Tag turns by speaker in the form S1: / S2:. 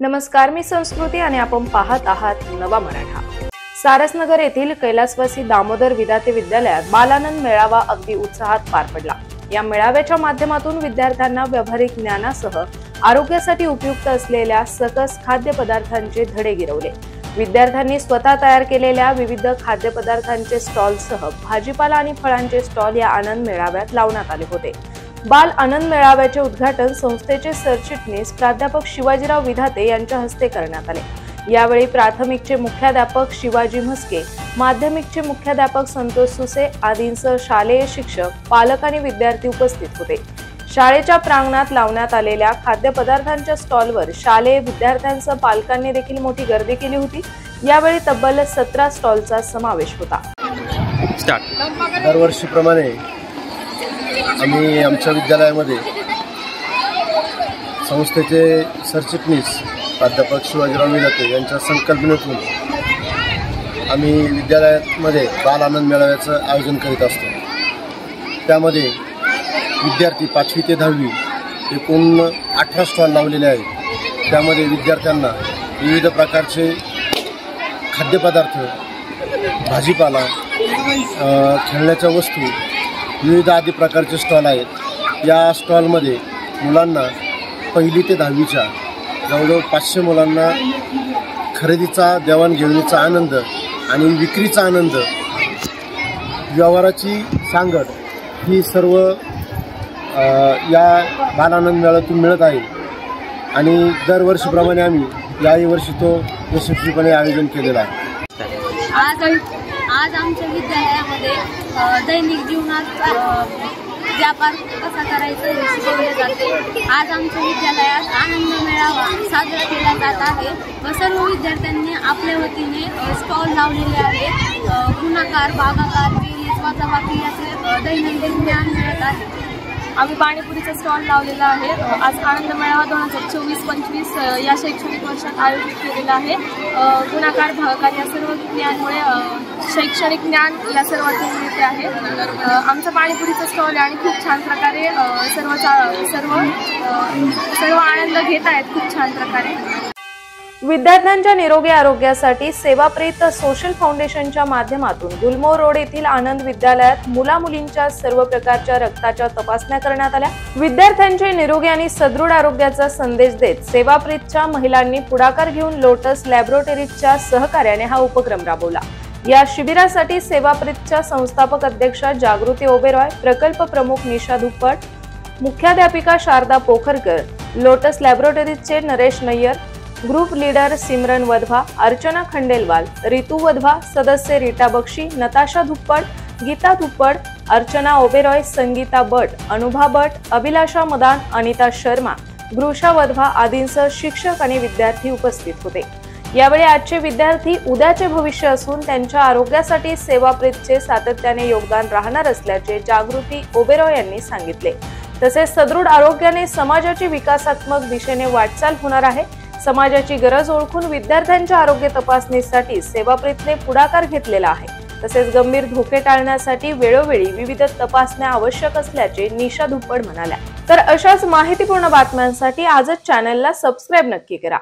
S1: नमस्कार, मी संस्कृती आणि आपण पाहत आहात नवा मराठा। सारसनगर येथील कैलासवासी दामोदर विधाते विद्यालयात बालानंद मेळावा अगदी उत्साहात पार पडला। या मेळाव्याच्या माध्यमातून विद्यार्थ्यांना व्यावहारिक ज्ञानासह आरोग्यासाठी उपयुक्त असलेल्या सकस खाद्यपदार्थांचे धडे गिरवले। विद्यार्थ्यांनी स्वतः तयार केलेल्या विविध खाद्यपदार्थांचे स्टॉलसह भाजीपाला आणि फळांचे स्टॉल या आनंद मेळाव्यात लावण्यात आले होते। बाल आनंद मेळाव्याचे उद्घाटन संस्थेचे सरचिटणीस प्राध्यापक शिवाजीराव विधाते यांच्या हस्ते करण्यात आले। यावेळी प्राथमिकचे मुख्याध्यापक शिवाजी म्हस्के, माध्यमिकचे मुख्याध्यापक संतोष सुसे आदींसह शालेय शिक्षक, पालक आणि विद्यार्थी उपस्थित होते। शाळेच्या प्रांगणात लावण्यात आलेल्या खाद्यपदार्थांच्या स्टॉलवर शालेय विद्यार्थ्यांसह पालकांनी देखील मोठी गर्दी केली होती। यावेळी तब्बल 17 स्टॉलचा समावेश होता।
S2: दरवर्षीप्रमाणे आम्ही आमच्या विद्यालयामध्ये संस्थेचे सरचिटणीस प्राध्यापक शिवाजीराव विधाते यांच्या संकल्पनेतून आम्ही विद्यालयामध्ये बाल आनंद मेळाव्याचं आयोजन करीत असतो। त्यामध्ये विद्यार्थी 5वी ते 10वी एकूण 18 स्टॉल लावलेले आहेत। त्यामध्ये विद्यार्थ्यांना विविध प्रकारचे खाद्यपदार्थ, भाजीपाला, खेळण्याच्या वस्तू, विविध आदी प्रकारचे स्टॉल आहेत। या स्टॉलमध्ये मुलांना 1ली ते 10वीच्या जवळजवळ 500 मुलांना खरेदीचा, देवाणघेवाणीचा आनंद आणि विक्रीचा आनंद, व्यवहाराची सांगड ही सर्व या बालानंद मेळाव्यातून मिळत आहे आणि दरवर्षीप्रमाणे आम्ही याही वर्षी तो यशस्वीपणे आयोजन केलेला आहे।
S3: आज आमच्या विद्यालयामध्ये दैनिक जीवनात व्यापार कसा करायचा हे शिकवले जाते। आज आमच्या विद्यालयात आनंद मेळावा साजरा केला जात आहे व सर्व विद्यार्थ्यांनी आपल्या वतीने स्टॉल लावलेले आहेत। गुणाकार, भागाकार, बेरीज, वजाबाकी याचे दैनंदिन ज्ञान मिळत आहे।
S4: आम्ही पाणीपुरीचा स्टॉल लावलेला आहे। आज आनंद मेळावा 2024-25 या शैक्षणिक वर्षात आयोजित केलेला आहे। गुणाकार, भागाकार या सर्व ज्ञानमुळे शैक्षणिक ज्ञान या सर्वातून मिळते आहे। आमचा पाणीपुरीचा स्टॉल आहे आणि खूप छान प्रकारे सर्व आनंद घेत आहेत खूप छान प्रकारे।
S1: विद्यार्थ्यांच्या निरोगी आरोग्यासाठी सेवाप्रीत सोशल फाउंडेशनच्या माध्यमातून गुलमोहर रोड येथील आनंद विद्यालयात मुला-मुलींच्या सर्व प्रकारच्या रक्ताच्या तपासण्या करण्यात आल्या। विद्यार्थ्यांचे निरोगी आणि सदृढ आरोग्याचा संदेश देत सेवाप्रीतच्या महिलांनी पुढाकार घेऊन लोटस लॅबोरेटरीजच्या सहकार्याने हा उपक्रम राबवला। या शिबिरासाठी सेवाप्रीतच्या संस्थापक अध्यक्षा जागृती ओबेरॉय, प्रकल्प प्रमुख निशा धुप्पड, मुख्याध्यापिका शारदा पोखरकर, लोटस लॅबोरेटरीजचे नरेश नय्यर, ग्रुप लीडर सिमरन वधवा, अर्चना खंडेलवाल, रितू वधवा, सदस्य रीटा बक्षी, नताशा धुप्पड, गीता धुप्पड, अर्चना ओबेरॉय, संगीता बट, अनुभा बट, अभिलाषा मदान, अनिता शर्मा, गृषा वधवा आदींसह शिक्षक आणि विद्यार्थी उपस्थित होते। यावेळी आजचे विद्यार्थी उद्याचे भविष्य असून त्यांच्या आरोग्यासाठी सेवाप्रीतचे सातत्याने योगदान राहणार असल्याचे जागृती ओबेरॉय यांनी सांगितले। तसेच सदृढ आरोग्याने समाजाची विकासात्मक दिशेने वाटचाल होणार आहे। समाजाची गरज ओळखून विद्यार्थ्यांच्या आरोग्य तपासणीसाठी सेवाप्रीतने पुढाकार घेतलेला आहे। तसेच गंभीर धोके टाळण्यासाठी वेळोवेळी विविध तपासण्या आवश्यक असल्याचे निशा धुप्पड म्हणाल्या। तर अशाच माहितीपूर्ण बातम्यांसाठी आजच चॅनलला सबस्क्राइब नक्की करा।